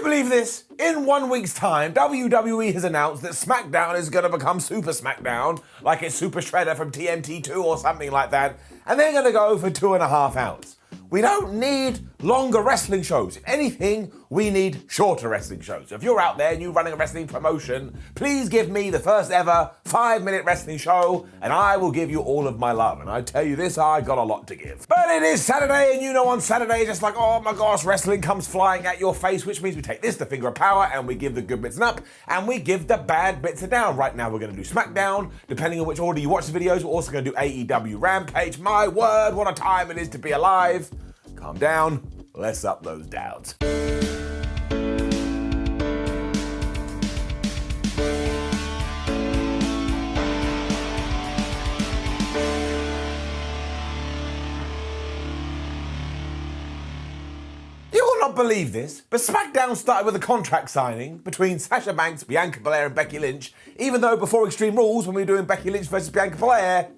believe this? In 1 week's time, WWE has announced that SmackDown is going to become Super SmackDown, like it's Super Shredder from TNT2 or something like that, and they're going to go for 2.5 hours. We don't need longer wrestling shows. If anything, we need shorter wrestling shows. If you're out there and you're running a wrestling promotion, please give me the first ever 5-minute wrestling show and I will give you all of my love. And I tell you this, I got a lot to give. But it is Saturday, and you know on Saturday, just like, oh my gosh, wrestling comes flying at your face, which means we take this, the finger of power, and we give the good bits an up, and we give the bad bits a down. Right now we're going to do SmackDown. Depending on which order you watch the videos, we're also going to do AEW Rampage. My word, what a time it is to be alive. Calm down, let's up those downs. You will not believe this, but SmackDown started with a contract signing between Sasha Banks, Bianca Belair and Becky Lynch, even though before Extreme Rules, when we were doing Becky Lynch versus Bianca Belair,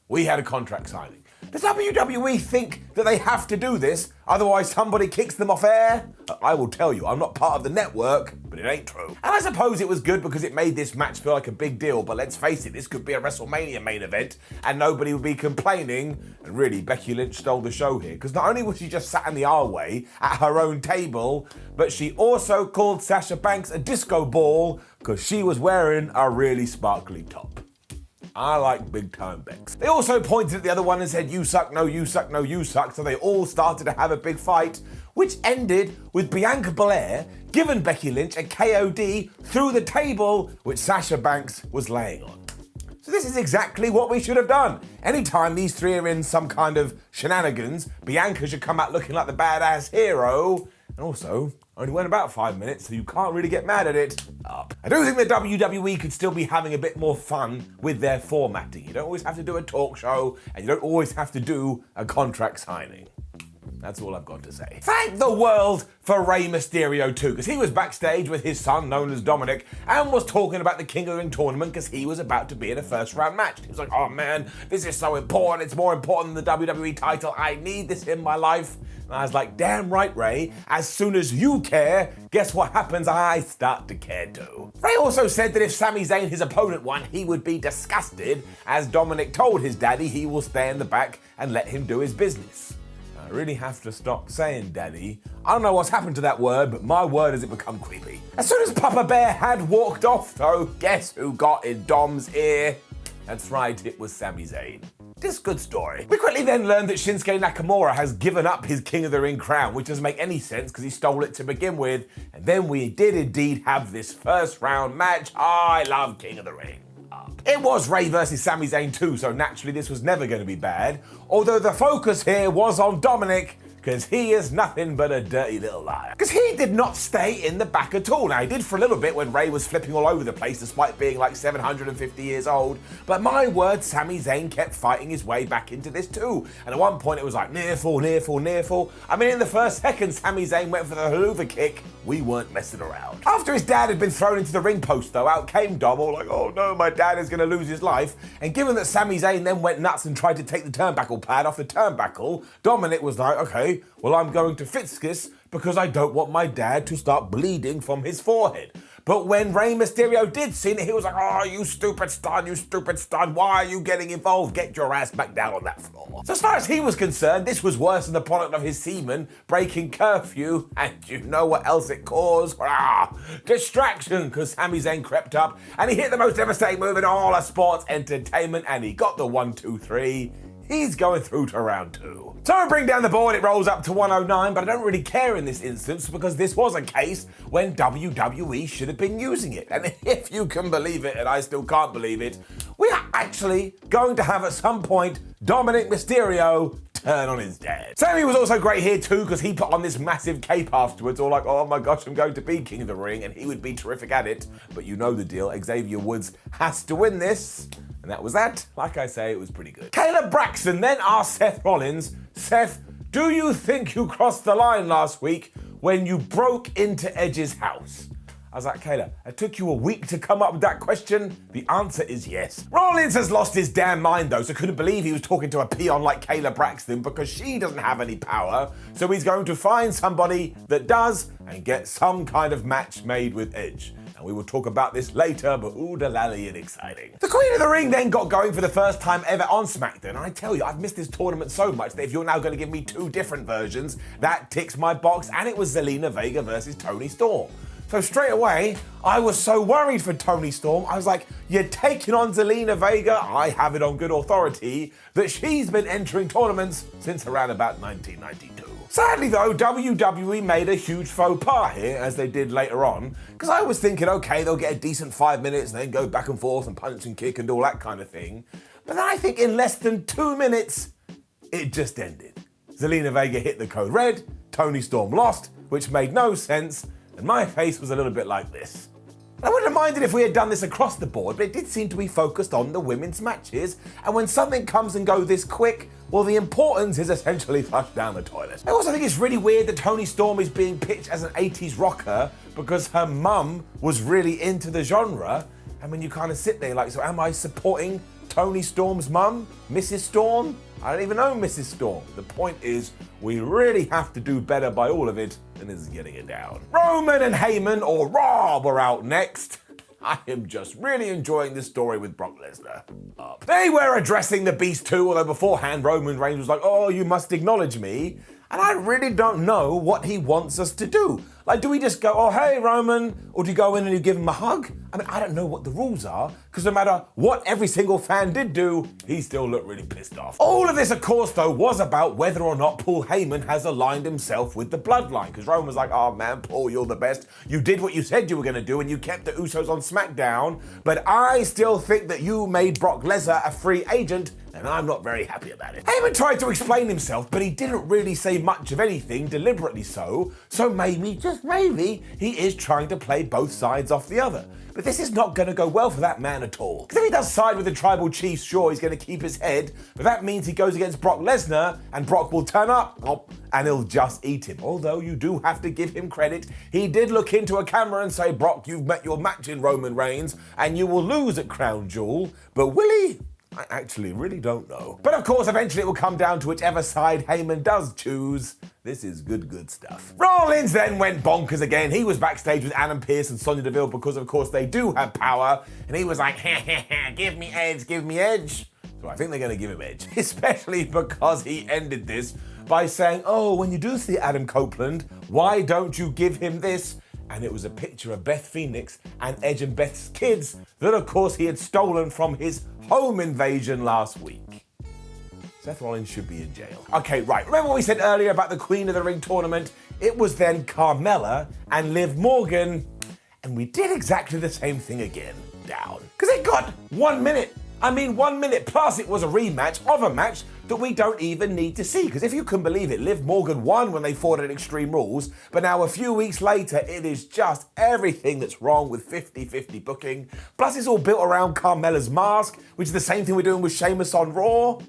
we had a contract signing. Does WWE think that they have to do this, otherwise somebody kicks them off air? I will tell you, I'm not part of the network, but it ain't true. And I suppose it was good because it made this match feel like a big deal, but let's face it, this could be a WrestleMania main event, and nobody would be complaining. And really, Becky Lynch stole the show here, because not only was she just sat in the aisle way at her own table, but she also called Sasha Banks a disco ball, because she was wearing a really sparkly top. I like big time Bex. They also pointed at the other one and said, you suck, no, you suck, no, you suck. So they all started to have a big fight, which ended with Bianca Belair giving Becky Lynch a KOD through the table, which Sasha Banks was laying on. So this is exactly what we should have done. Anytime these three are in some kind of shenanigans, Bianca should come out looking like the badass hero. And also, only went about 5 minutes, so you can't really get mad at it. Up. I do think the WWE could still be having a bit more fun with their formatting. You don't always have to do a talk show, and you don't always have to do a contract signing. That's all I've got to say. Thank the world for Rey Mysterio too, because he was backstage with his son, known as Dominic, and was talking about the King of the Ring tournament because he was about to be in a first round match. He was like, oh man, this is so important. It's more important than the WWE title. I need this in my life. And I was like, damn right, Rey. As soon as you care, guess what happens? I start to care too. Rey also said that if Sami Zayn, his opponent, won, he would be disgusted, as Dominic told his daddy he will stay in the back and let him do his business. I really have to stop saying daddy. I don't know what's happened to that word, but my word has it become creepy. As soon as Papa Bear had walked off though, guess who got in Dom's ear? That's right, it was Sami Zayn. This good story. We quickly then learned that Shinsuke Nakamura has given up his King of the Ring crown, which doesn't make any sense because he stole it to begin with. And then we did indeed have this first round match. I love King of the Ring. It was Rey versus Sami Zayn too, so naturally this was never going to be bad. Although the focus here was on Dominic, because he is nothing but a dirty little liar. Because he did not stay in the back at all. Now, he did for a little bit when Rey was flipping all over the place, despite being like 750 years old. But my word, Sami Zayn kept fighting his way back into this too. And at one point, it was like near fall, near fall, near fall. I mean, in the first second, Sami Zayn went for the haluva kick. We weren't messing around. After his dad had been thrown into the ring post, though, out came Dom, all like, oh no, my dad is going to lose his life. And given that Sami Zayn then went nuts and tried to take the turnbuckle pad off the turnbuckle, Dominic was like, okay, well, I'm going to fix this because I don't want my dad to start bleeding from his forehead. But when Rey Mysterio did see it, he was like, oh, you stupid stud, why are you getting involved? Get your ass back down on that floor. So as far as he was concerned, this was worse than the product of his semen breaking curfew, and you know what else it caused? Distraction, because Sami Zayn crept up and he hit the most devastating move in all of sports entertainment, and he got the 1, 2, 3. He's going through to round 2. So we bring down the board, it rolls up to 109, but I don't really care in this instance because this was a case when WWE should have been using it. And if you can believe it, and I still can't believe it, we are actually going to have at some point Dominic Mysterio turn on his dad. Sammy was also great here too because he put on this massive cape afterwards, all like, oh my gosh, I'm going to be King of the Ring, and he would be terrific at it. But you know the deal, Xavier Woods has to win this. And that was that. Like I say, it was pretty good. Caleb Braxton then asked Seth Rollins, Seth, do you think you crossed the line last week when you broke into Edge's house? I was like, Kayla, it took you a week to come up with that question? The answer is yes. Rollins has lost his damn mind though, so couldn't believe he was talking to a peon like Kayla Braxton because she doesn't have any power. So he's going to find somebody that does and get some kind of match made with Edge. And we will talk about this later, but ooh-da-lally and exciting. The Queen of the Ring then got going for the first time ever on SmackDown. And I tell you, I've missed this tournament so much that if you're now going to give me two different versions, that ticks my box. And it was Zelena Vega versus Toni Storm. So straight away, I was so worried for Toni Storm. I was like, you're taking on Zelena Vega? I have it on good authority that she's been entering tournaments since around about 1992. Sadly though, WWE made a huge faux pas here, as they did later on, because I was thinking, okay, they'll get a decent 5 minutes and then go back and forth and punch and kick and all that kind of thing. But then I think in less than 2 minutes, it just ended. Zelena Vega hit the code red, Toni Storm lost, which made no sense, and my face was a little bit like this. I wouldn't have minded if we had done this across the board, but it did seem to be focused on the women's matches, and when something comes and goes this quick, well, the importance is essentially flushed down the toilet. I also think it's really weird that Toni Storm is being pitched as an 80s rocker because her mum was really into the genre, and when you kind of sit there like, so am I supporting Toni Storm's mum, Mrs. Storm? I don't even know Mrs. Storm. The point is, we really have to do better by all of it, and this is getting it down. Roman and Heyman, or Rob, are out next. I am just really enjoying this story with Brock Lesnar. They were addressing the Beast too, although beforehand Roman Reigns was like, oh, you must acknowledge me. And I really don't know what he wants us to do. Like, do we just go, oh, hey, Roman? Or do you go in and you give him a hug? I mean, I don't know what the rules are, because no matter what every single fan did do, he still looked really pissed off. All of this, of course, though, was about whether or not Paul Heyman has aligned himself with the bloodline, because Roman was like, oh, man, Paul, you're the best. You did what you said you were going to do, and you kept the Usos on SmackDown, but I still think that you made Brock Lesnar a free agent, and I'm not very happy about it. Heyman tried to explain himself, but he didn't really say much of anything, deliberately so maybe, just maybe, he is trying to play both sides off the other. But this is not going to go well for that man at all. Because if he does side with the tribal chiefs, sure, he's going to keep his head, but that means he goes against Brock Lesnar, and Brock will turn up, and he'll just eat him. Although you do have to give him credit, he did look into a camera and say, Brock, you've met your match in Roman Reigns, and you will lose at Crown Jewel, but will he? I actually really don't know. But of course, eventually it will come down to whichever side Heyman does choose. This is good stuff. Rollins then went bonkers again. He was backstage with Adam Pearce and Sonya Deville because, of course, they do have power. And he was like, give me Edge, give me Edge. So I think they're going to give him Edge, especially because he ended this by saying, oh, when you do see Adam Copeland, why don't you give him this? And it was a picture of Beth Phoenix and Edge and Beth's kids that, of course, he had stolen from his home invasion last week. Seth Rollins should be in jail. Okay, right. Remember what we said earlier about the Queen of the Ring tournament? It was then Carmela and Liv Morgan, and we did exactly the same thing again. Down. Because it got 1 minute. I mean, 1 minute, plus it was a rematch of a match that we don't even need to see. Because if you can believe it, Liv Morgan won when they fought at Extreme Rules, but now a few weeks later, it is just everything that's wrong with 50-50 booking. Plus it's all built around Carmella's mask, which is the same thing we're doing with Sheamus on Raw.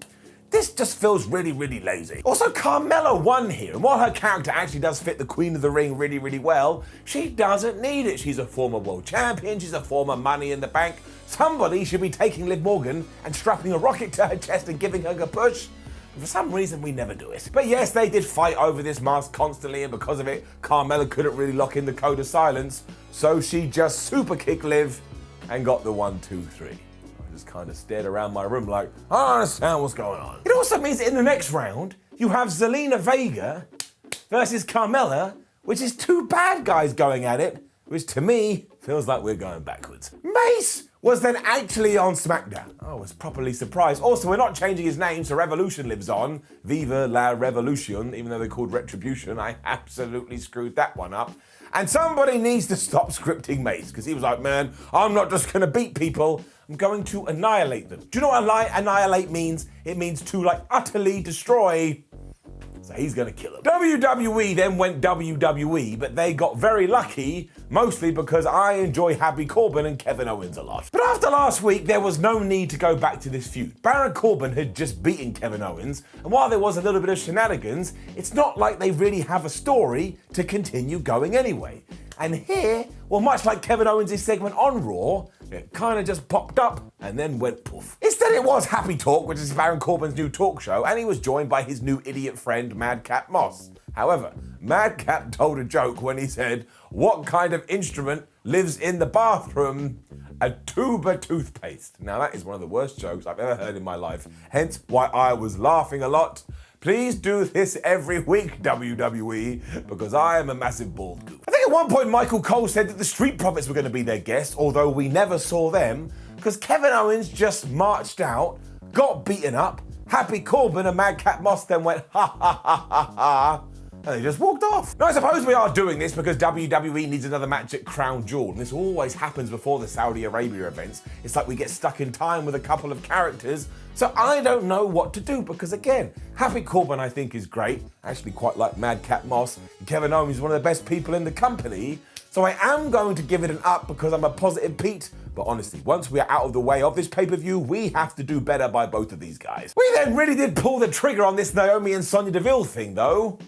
This just feels really lazy. Also, Carmella won here, and while her character actually does fit the Queen of the Ring really well, she doesn't need it. She's a former world champion, she's a former Money in the Bank. Somebody should be taking Liv Morgan and strapping a rocket to her chest and giving her a push. But for some reason, we never do it. But yes, they did fight over this mask constantly, and because of it, Carmella couldn't really lock in the code of silence, so she just super kicked Liv and got the 1, 2, 3. Just kind of stared around my room like, I don't understand what's going on. It also means that in the next round, you have Zelena Vega versus Carmella, which is two bad guys going at it, which to me feels like we're going backwards. Mace was then actually on SmackDown. I was properly surprised. Also, we're not changing his name, so Revolution lives on. Viva la Revolution, even though they're called Retribution. I absolutely screwed that one up. And somebody needs to stop scripting Mace, because he was like, man, I'm not just gonna beat people, I'm going to annihilate them. Do you know what annihilate means? It means to utterly destroy. So he's gonna kill him. WWE then went WWE, but they got very lucky, mostly because I enjoy Happy Corbin and Kevin Owens a lot. But after last week, there was no need to go back to this feud. Baron Corbin had just beaten Kevin Owens, and while there was a little bit of shenanigans, it's not like they really have a story to continue going anyway. And here, well, much like Kevin Owens' segment on Raw, it kind of just popped up and then went poof. Instead, it was Happy Talk, which is Baron Corbin's new talk show, and he was joined by his new idiot friend, Madcap Moss. However, Madcap told a joke when he said, "What kind of instrument lives in the bathroom?" A tube of toothpaste. Now, that is one of the worst jokes I've ever heard in my life, hence why I was laughing a lot. Please do this every week, WWE, because I am a massive bald goof. I think at one point Michael Cole said that the Street Profits were going to be their guests, although we never saw them, because Kevin Owens just marched out, got beaten up, Happy Corbin and Madcap Moss then went ha ha ha ha ha, and they just walked off. Now, I suppose we are doing this because WWE needs another match at Crown Jewel, and this always happens before the Saudi Arabia events. It's like we get stuck in time with a couple of characters, so I don't know what to do because, again, Happy Corbin I think is great. I actually quite like Madcap Moss. Kevin Owens is one of the best people in the company, so I am going to give it an up because I'm a positive Pete. But honestly, once we are out of the way of this pay-per-view, we have to do better by both of these guys. We then really did pull the trigger on this Naomi and Sonya Deville thing, though.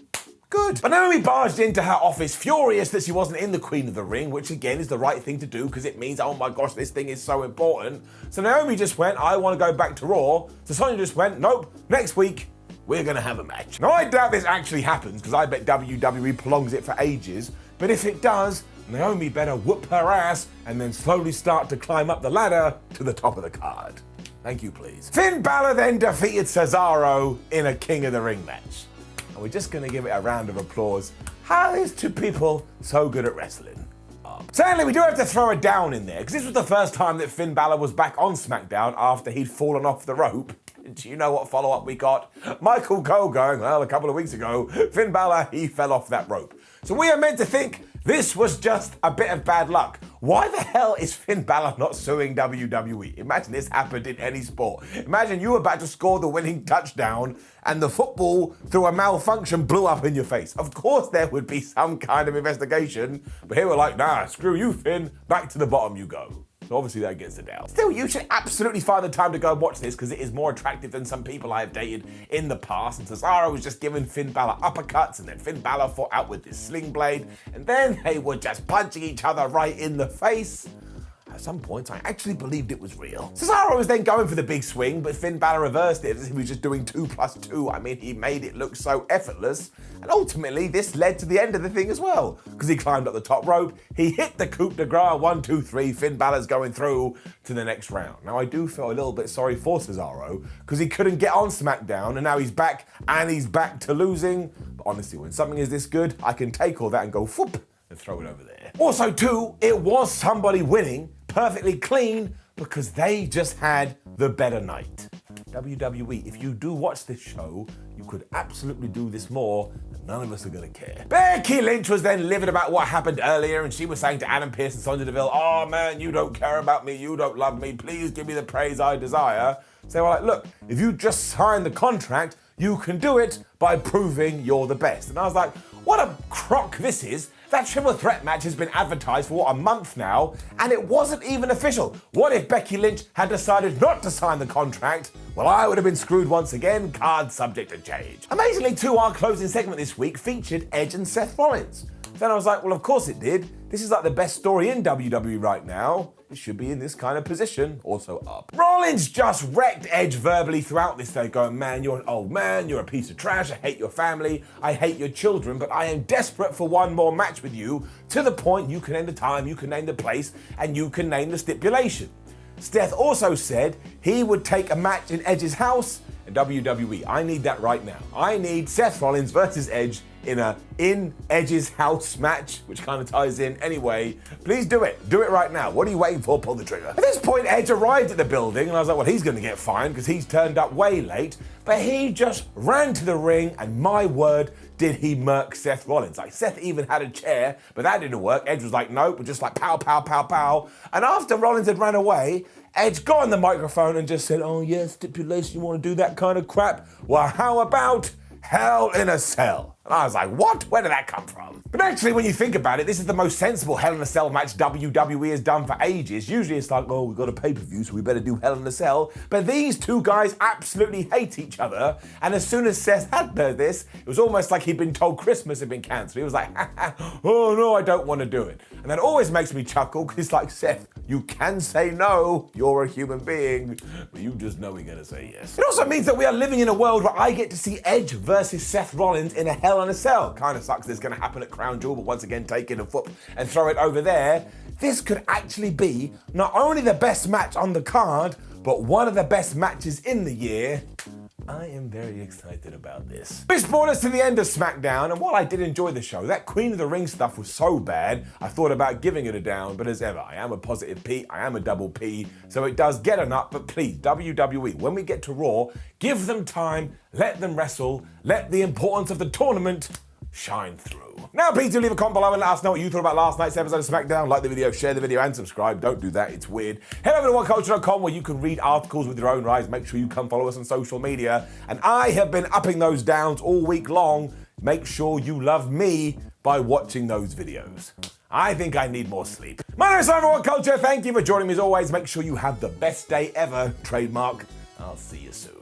Good. But Naomi barged into her office furious that she wasn't in the Queen of the Ring, which again is the right thing to do because it means, oh my gosh, this thing is so important. So Naomi just went, I want to go back to Raw. So Sonya just went, nope, next week, we're going to have a match. Now, I doubt this actually happens because I bet WWE prolongs it for ages. But if it does, Naomi better whoop her ass and then slowly start to climb up the ladder to the top of the card. Thank you, please. Finn Balor then defeated Cesaro in a King of the Ring match. And we're just going to give it a round of applause. How are these two people so good at wrestling? Sadly, we do have to throw a down in there, because this was the first time that Finn Balor was back on SmackDown after he'd fallen off the rope. Do you know what follow-up we got? Michael Cole going, well, a couple of weeks ago, Finn Balor, he fell off that rope. So we are meant to think this was just a bit of bad luck. Why the hell is Finn Balor not suing WWE? Imagine this happened in any sport. Imagine you were about to score the winning touchdown and the football, through a malfunction, blew up in your face. Of course there would be some kind of investigation, but here we're like, nah, screw you, Finn. Back to the bottom you go. So obviously that gets it down. Still, you should absolutely find the time to go and watch this because it is more attractive than some people I have dated in the past. And Cesaro was just giving Finn Balor uppercuts, and then Finn Balor fought out with his sling blade, and then they were just punching each other right in the face. At some points, I actually believed it was real. Cesaro was then going for the big swing, but Finn Balor reversed it as if he was just doing 2 + 2. I mean, he made it look so effortless. And ultimately, this led to the end of the thing as well, because he climbed up the top rope, he hit the coup de grace, 1, 2, 3, Finn Balor's going through to the next round. Now, I do feel a little bit sorry for Cesaro, because he couldn't get on SmackDown, and now he's back, and he's back to losing. But honestly, when something is this good, I can take all that and go whoop, and throw it over there. Also, too, it was somebody winning, perfectly clean, because they just had the better night. WWE, if you do watch this show, you could absolutely do this more, and none of us are gonna care. Becky Lynch was then livid about what happened earlier, and she was saying to Adam Pearce and Sonya Deville, oh man, you don't care about me, you don't love me, please give me the praise I desire. So they were like, look, if you just sign the contract, you can do it by proving you're the best. And I was like, what a crock this is. That triple threat match has been advertised for, a month now, and it wasn't even official. What if Becky Lynch had decided not to sign the contract? Well, I would have been screwed once again, card subject to change. Amazingly, too, our closing segment this week featured Edge and Seth Rollins. Then I was like, well, of course it did. This is like the best story in WWE right now. It should be in this kind of position, also up. Rollins just wrecked Edge verbally throughout this day, going, man, you're an old man, you're a piece of trash, I hate your family, I hate your children, but I am desperate for one more match with you, to the point you can name the time, you can name the place, and you can name the stipulation. Seth also said he would take a match in Edge's house, and WWE, I need that right now. I need Seth Rollins versus Edge in Edge's house match, which kind of ties in anyway. Please do it. Do it right now. What are you waiting for? Pull the trigger. At this point, Edge arrived at the building, and I was like, well, he's going to get fined because he's turned up way late. But he just ran to the ring, and my word, did he murk Seth Rollins. Like, Seth even had a chair, but that didn't work. Edge was like, nope, just like pow, pow, pow, pow. And after Rollins had ran away, Edge got on the microphone and just said, oh yeah, stipulation, you want to do that kind of crap? Well, how about Hell in a Cell? And I was like, what? Where did that come from? But actually, when you think about it, this is the most sensible Hell in a Cell match WWE has done for ages. Usually it's like, oh, we've got a pay-per-view, so we better do Hell in a Cell. But these two guys absolutely hate each other. And as soon as Seth had heard this, it was almost like he'd been told Christmas had been cancelled. He was like, oh no, I don't want to do it. And that always makes me chuckle, because it's like, Seth, you can say no. You're a human being. But you just know we're going to say yes. It also means that we are living in a world where I get to see Edge versus Seth Rollins in a Hell in a Cell. Kind of sucks this is going to happen at Crown Jewel, but once again, take it a foot and throw it over there. This could actually be not only the best match on the card, but one of the best matches in the year. I am very excited about this. This brought us to the end of SmackDown, and while I did enjoy the show, that Queen of the Ring stuff was so bad, I thought about giving it a down, but as ever, I am a positive P, I am a double P, so it does get an up, but please, WWE, when we get to Raw, give them time, let them wrestle, let the importance of the tournament shine through. Now, please do leave a comment below and let us know what you thought about last night's episode of SmackDown. Like the video, share the video, and subscribe. Don't do that, it's weird. Head over to WhatCulture.com where you can read articles with your own eyes. Make sure you come follow us on social media. And I have been upping those downs all week long. Make sure you love me by watching those videos. I think I need more sleep. My name is Simon WhatCulture. Thank you for joining me as always. Make sure you have the best day ever. Trademark. I'll see you soon.